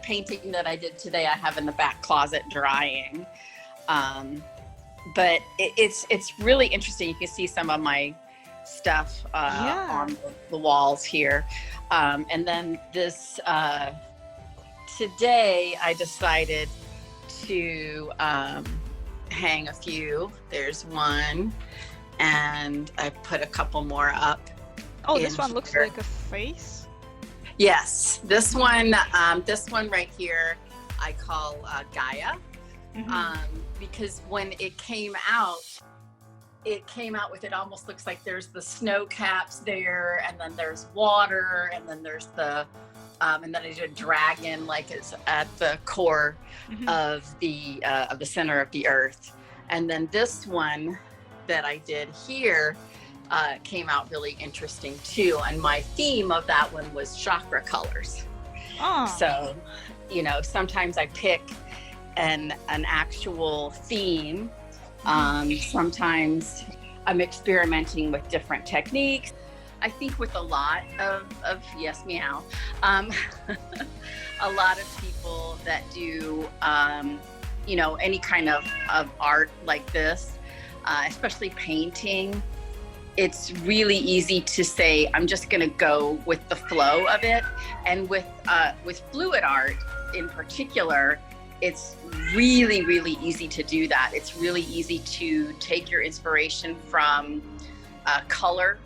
painting that I did today, I have in the back closet drying. But it's really interesting. You can see some of my stuff on the walls here. And then this, today I decided to hang a few. There's one, and I put a couple more up. Oh, this one looks like a face? Yes, this one right here I call Gaia. Because when it came out with, it almost looks like there's the snow caps there, and then there's water, and then there's the and then I did a dragon, like it's at the core of the center of the earth. And then this one that I did here came out really interesting too. And my theme of that one was chakra colors. So, you know, sometimes I pick an actual theme. Sometimes I'm experimenting with different techniques. I think with a lot of yes, meow, a lot of people that do, you know, any kind of art like this, especially painting, it's really easy to say, I'm just going to go with the flow of it. And with fluid art in particular, it's really, really easy to do that. It's really easy to take your inspiration from color.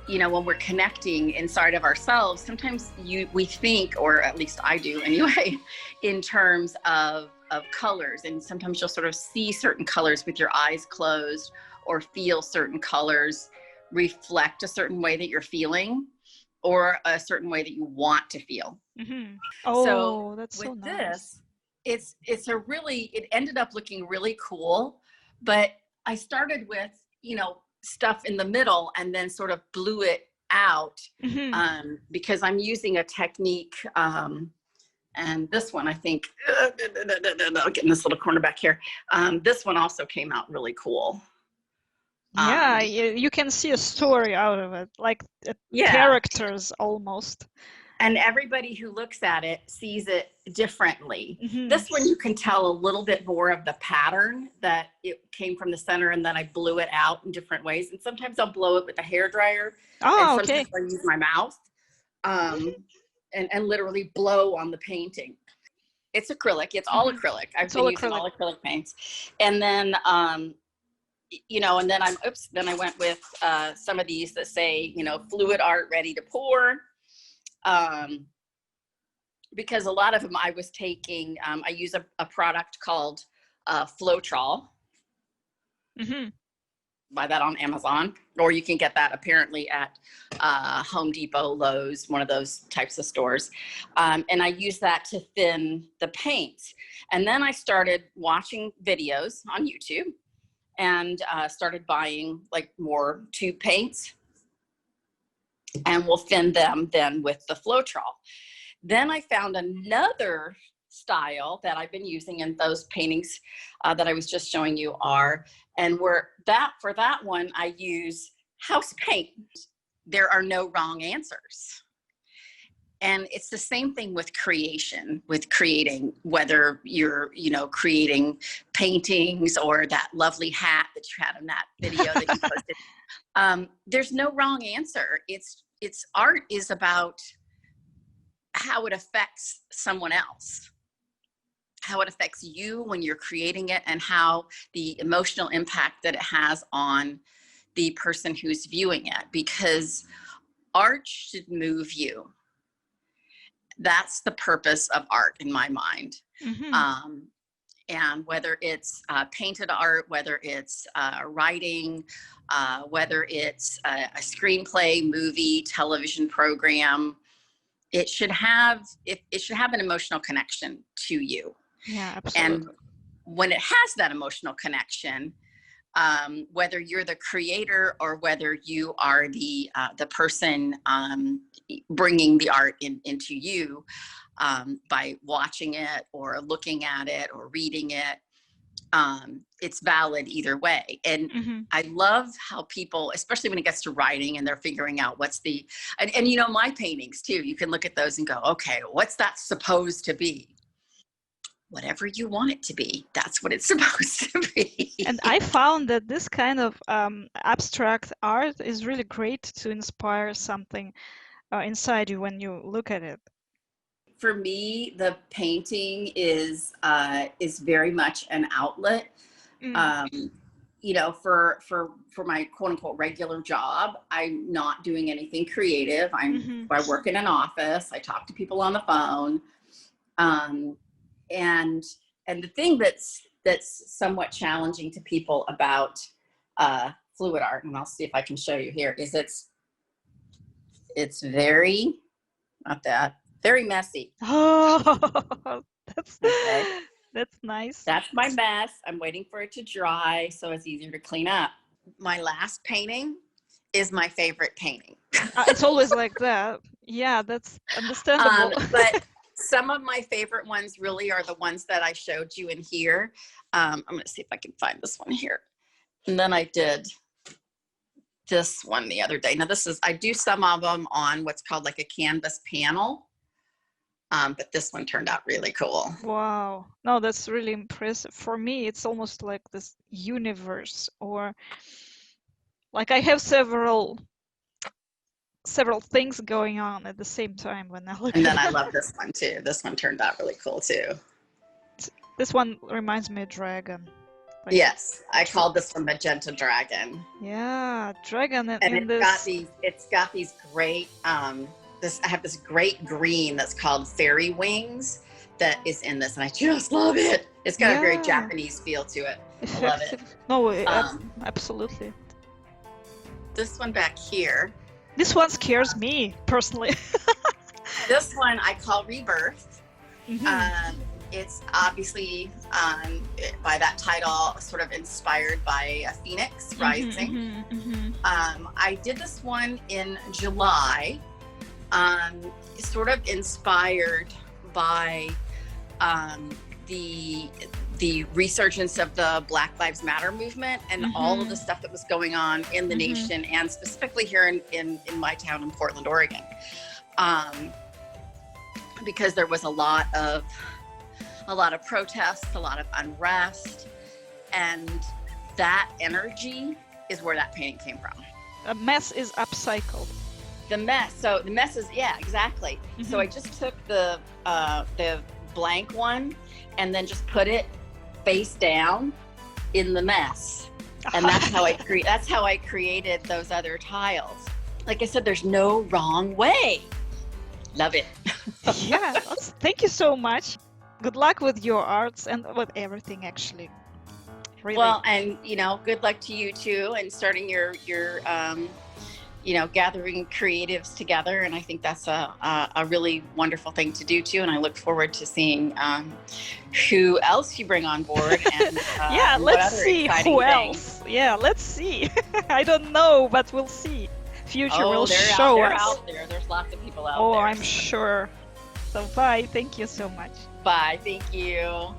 You know, when we're connecting inside of ourselves, sometimes we think, or at least I do anyway, in terms of colors. And sometimes you'll sort of see certain colors with your eyes closed, or feel certain colors reflect a certain way that you're feeling, or a certain way that you want to feel. Oh, so that's so with nice. this, it ended up looking really cool, but I started with, you know, stuff in the middle and then sort of blew it out, because I'm using a technique, and this one, I think, I'll get in this little corner back here. This one also came out really cool. Yeah, you can see a story out of it, like characters almost. And everybody who looks at it sees it differently. This one, you can tell a little bit more of the pattern, that it came from the center and then I blew it out in different ways. And sometimes I'll blow it with a hairdryer. And sometimes I use my mouth and literally blow on the painting. It's acrylic. It's all acrylic. I've been using all acrylic paints. And then, you know, and then then I went with some of these that say, you know, fluid art ready to pour. Because a lot of them I was taking, I use a product called Floetrol. Buy that on Amazon, or you can get that apparently at Home Depot, Lowe's, one of those types of stores. And I use that to thin the paints. And then I started watching videos on YouTube and started buying like more tube paints. And we'll thin them then with the Floetrol. Then I found another style that I've been using, and those paintings that I was just showing you are, and for that one, I use house paint. There are no wrong answers. And it's the same thing with creating, whether you're, you know, creating paintings or that lovely hat that you had in that video that you posted. There's no wrong answer. It's art is about how it affects someone else, how it affects you when you're creating it, and how the emotional impact that it has on the person who's viewing it, because art should move you. That's the purpose of art in my mind. And whether it's painted art, whether it's writing, whether it's a screenplay, movie, television program, it should have an emotional connection to you. Yeah, absolutely. And when it has that emotional connection, whether you're the creator or whether you are the person bringing the art into you by watching it or looking at it or reading it, it's valid either way. And I love how people, especially when it gets to writing and they're figuring out what's and you know, my paintings too, you can look at those and go, okay, what's that supposed to be? Whatever you want it to be, that's what it's supposed to be. And I found that this kind of abstract art is really great to inspire something inside you when you look at it. For me, the painting is very much an outlet. You know, for my quote unquote regular job, I'm not doing anything creative. I work in an office. I talk to people on the phone. And the thing that's somewhat challenging to people about fluid art, and I'll see if I can show you here, is it's very, not that, very messy. Oh, that's nice. That's my mess. I'm waiting for it to dry so it's easier to clean up. My last painting is my favorite painting. It's always like that. Yeah, that's understandable. But some of my favorite ones really are the ones that I showed you in here. I'm going to see if I can find this one here. And then I did this one the other day. Now I do some of them on what's called like a canvas panel. But this one turned out really cool. Wow. No, that's really impressive. For me, it's almost like this universe, or like I have several things going on at the same time when I look And then I love this one too. This one turned out really cool too. This one reminds me of dragon. Like, yes, I called this one Magenta Dragon. Yeah, dragon. And it's got these great, I have this great green that's called fairy wings that is in this, and I just love it. It's got a very Japanese feel to it. I love it. No, absolutely. This one back here. This one scares me personally. This one I call Rebirth. It's obviously by that title sort of inspired by a phoenix rising. I did this one in July, sort of inspired by the resurgence of the Black Lives Matter movement and all of the stuff that was going on in the nation, and specifically here in my town in Portland, Oregon. Because there was a lot of protests, a lot of unrest, and that energy is where that painting came from. A mess is upcycled. The mess is, yeah, exactly. So I just took the blank one and then just put it face down in the mess, and that's how I created those other tiles. Like I said, there's no wrong way. Love it. Yeah, thank you so much. Good luck with your arts and with everything, actually. Really. Well, and good luck to you too, and starting your gathering creatives together. And I think that's a really wonderful thing to do too. And I look forward to seeing who else you bring on board. And yeah, let's see who else. Yeah, let's see. I don't know, but we'll see. Future will show us. Out there. There's lots of people out there. Oh, I'm sure. So bye. Thank you so much. Bye. Thank you.